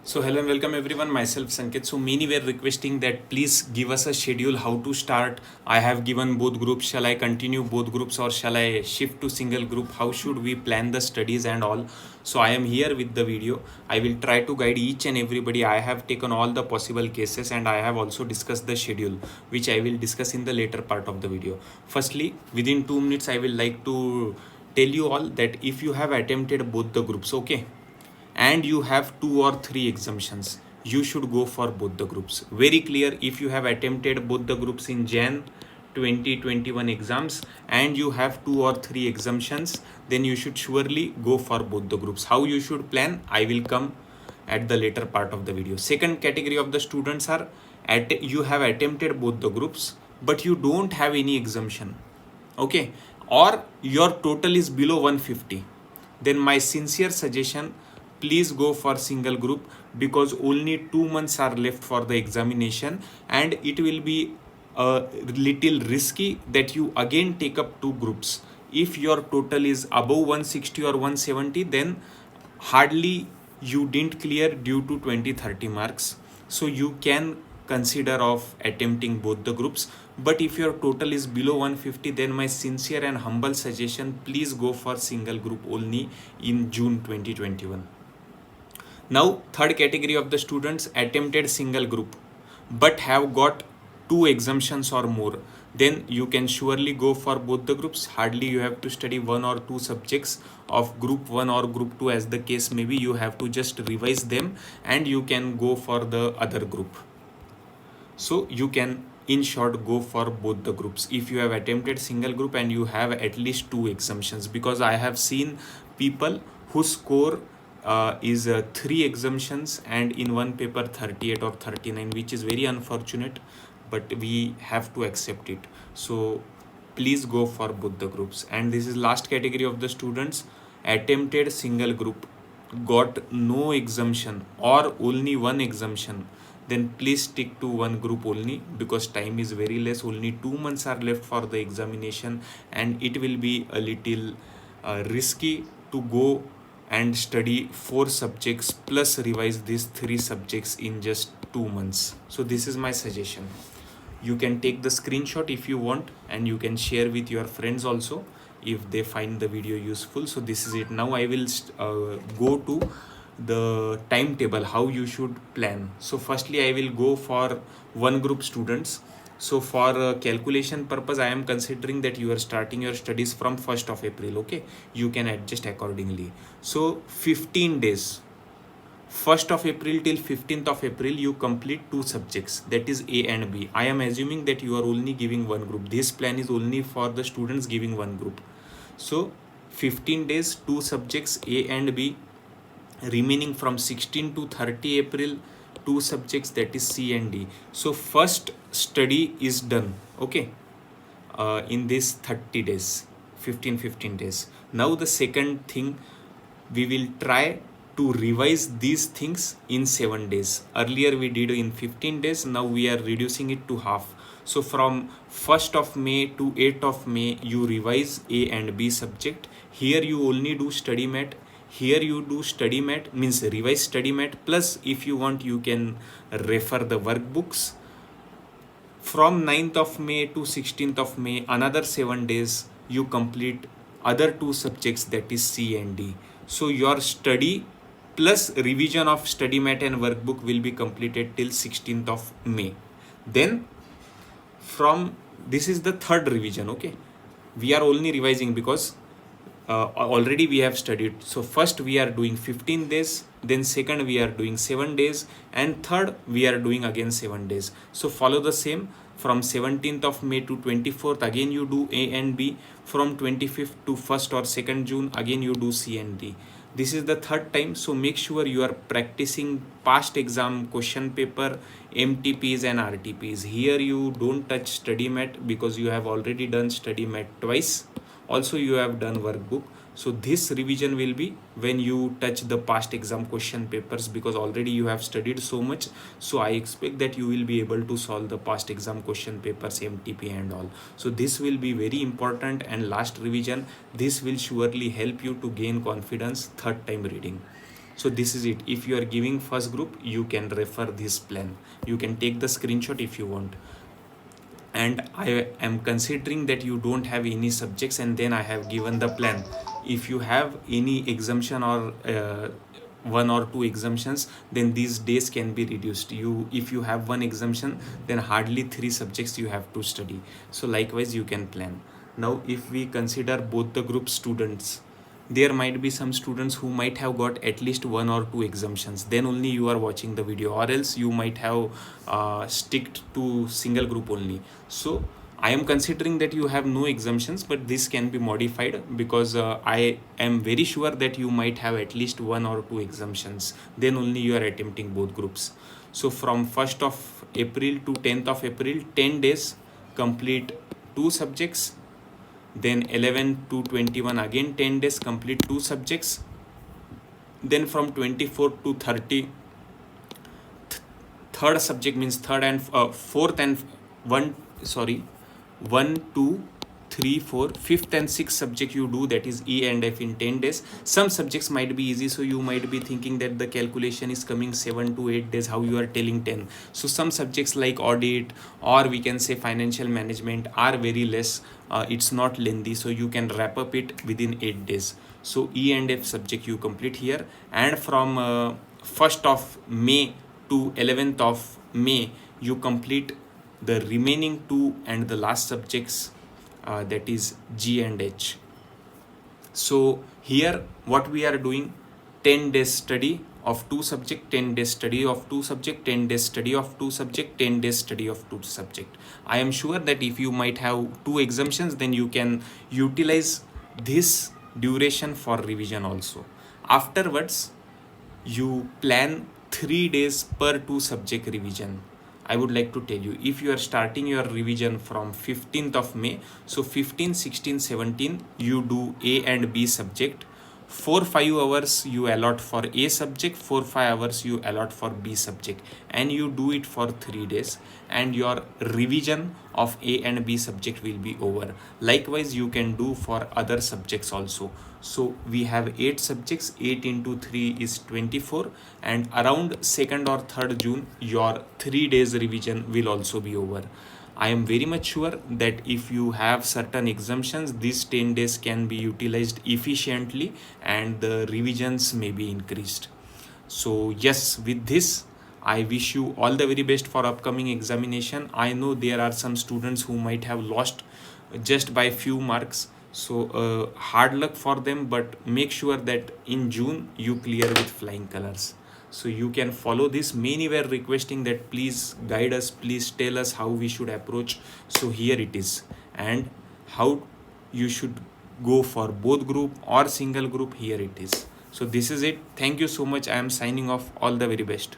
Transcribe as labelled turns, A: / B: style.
A: So hello and welcome everyone, myself Sanket. So many were requesting that please give us a schedule how to start. I have given both groups. Shall I continue both groups or shall I shift to single group? How should we plan the studies and all? So I am here with the video. I will try to guide each and everybody. I have taken all the possible cases and I have also discussed the schedule, which I will discuss in the later part of the video. Firstly, within 2 minutes, I will like to tell you all that if you have attempted both the groups, okay, and you have 2 or 3 exemptions, you should go for both the groups. Very clear. If you have attempted both the groups in Jan 2021 exams and you have 2 or 3 exemptions, then you should surely go for both the groups. How you should plan, I will come at the later part of the video. Second category of the students are you have attempted both the groups but you don't have any exemption, okay, or your total is below 150. Then my sincere suggestion, please go for single group, because only 2 months are left for the examination and it will be a little risky that you again take up 2 groups. If your total is above 160 or 170, then hardly you didn't clear due to 20-30 marks, so you can consider of attempting both the groups. But if your total is below 150, then my sincere and humble suggestion, please go for single group only in June 2021. Now, third category of the students attempted single group but have got 2 exemptions or more, then you can surely go for both the groups. Hardly you have to study 1 or 2 subjects of group 1 or group 2 as the case may be. You have to just revise them and you can go for the other group. So you can, in short, go for both the groups if you have attempted single group and you have at least 2 exemptions, because I have seen people who score is 3 exemptions and in one paper 38 or 39, which is very unfortunate, but we have to accept it. So please go for both the groups. And this is last category of the students attempted single group, got no exemption or only 1 exemption, then please stick to one group only, because time is very less. Only 2 months are left for the examination and it will be a little risky to go and study 4 subjects plus revise these 3 subjects in just 2 months. So this is my suggestion. You can take the screenshot if you want and you can share with your friends also if they find the video useful. So this is it. Now I will go to the timetable, how you should plan. So firstly I will go for one group students. So for calculation purpose, I am considering that you are starting your studies from 1st of April, okay, you can adjust accordingly. So 15 days, 1st of April till 15th of April, you complete 2 subjects, that is A and B. I am assuming that you are only giving one group. This plan is only for the students giving one group. So 15 days, 2 subjects A and B. Remaining from 16 to 30 April, 2 subjects, that is C and D. So first study is done, okay, in this 30 days, 15 days. Now the second thing, we will try to revise these things in 7 days. Earlier we did in 15 days, now we are reducing it to half. So from 1st of May to 8th of May, you revise A and B subject. Here you only do study mat. Here you do study mat, means revise study mat, plus if you want you can refer the workbooks. From 9th of May to 16th of May, another 7 days, you complete other 2 subjects, that is C and D. So your study plus revision of study mat and workbook will be completed till 16th of May. Then from, this is the third revision, okay, we are only revising because already we have studied. So first we are doing 15 days, then second we are doing 7 days, and third we are doing again 7 days. So follow the same. From 17th of May to 24th, again you do A and B. From 25th to 1st or 2nd June, again you do C and D. This is the third time. So make sure you are practicing past exam question paper, MTPs and RTPs. Here you don't touch study mat because you have already done study mat twice. Also you have done workbook. So this revision will be when you touch the past exam question papers, because already you have studied so much. So I expect that you will be able to solve the past exam question papers, MTP and all. So this will be very important and last revision. This will surely help you to gain confidence third time reading. So this is it. If you are giving first group, you can refer this plan. You can take the screenshot if you want. And I am considering that you don't have any subjects, and then I have given the plan. If you have any exemption or one or two exemptions, then these days can be reduced. If you have one exemption, then hardly 3 subjects you have to study. So likewise you can plan. Now if we consider both the group students, there might be some students who might have got at least 1 or 2 exemptions, then only you are watching the video, or else you might have sticked to single group only. So I am considering that you have no exemptions, but this can be modified, because I am very sure that you might have at least 1 or 2 exemptions, then only you are attempting both groups. So from 1st of April to 10th of April, 10 days, complete 2 subjects. Then 11 to 21, again 10 days, complete 2 subjects. Then from 24 to 30, third subject, means third and fourth and 1 2 3 4 fifth and sixth subject you do, that is E and F, in 10 days. Some subjects might be easy, so you might be thinking that the calculation is coming 7 to 8 days, how you are telling 10. So some subjects like audit, or we can say financial management, are very less. It's not lengthy, so you can wrap up it within 8 days. So E and F subject you complete here, and from 1st of May to 11th of May you complete the remaining 2 and the last subjects, that is G and H. So here what we are doing, 10 days study of 2 subject, 10 days study of 2 subject, 10 days study of 2 subject, 10 days study of 2 subject. I am sure that if you might have 2 exemptions, then you can utilize this duration for revision also. Afterwards you plan 3 days per 2 subject revision. I would like to tell you, if you are starting your revision from 15th of May, so 15, 16, 17, you do A and B subject. 4-5 hours you allot for A subject, 4-5 hours you allot for B subject, and you do it for 3 days, and your revision of A and B subject will be over. Likewise you can do for other subjects also. So we have 8 subjects, 8 into 3 is 24, and around 2nd or 3rd June your 3 days revision will also be over. I am very much sure that if you have certain exemptions, these 10 days can be utilized efficiently and the revisions may be increased. So yes, with this, I wish you all the very best for upcoming examination. I know there are some students who might have lost just by few marks. So hard luck for them, but make sure that in June you clear with flying colors. So you can follow this. Many were requesting that please guide us, please tell us how we should approach. So here it is, and how you should go for both group or single group, here it is. So this is it. Thank you so much. I am signing off. All the very best.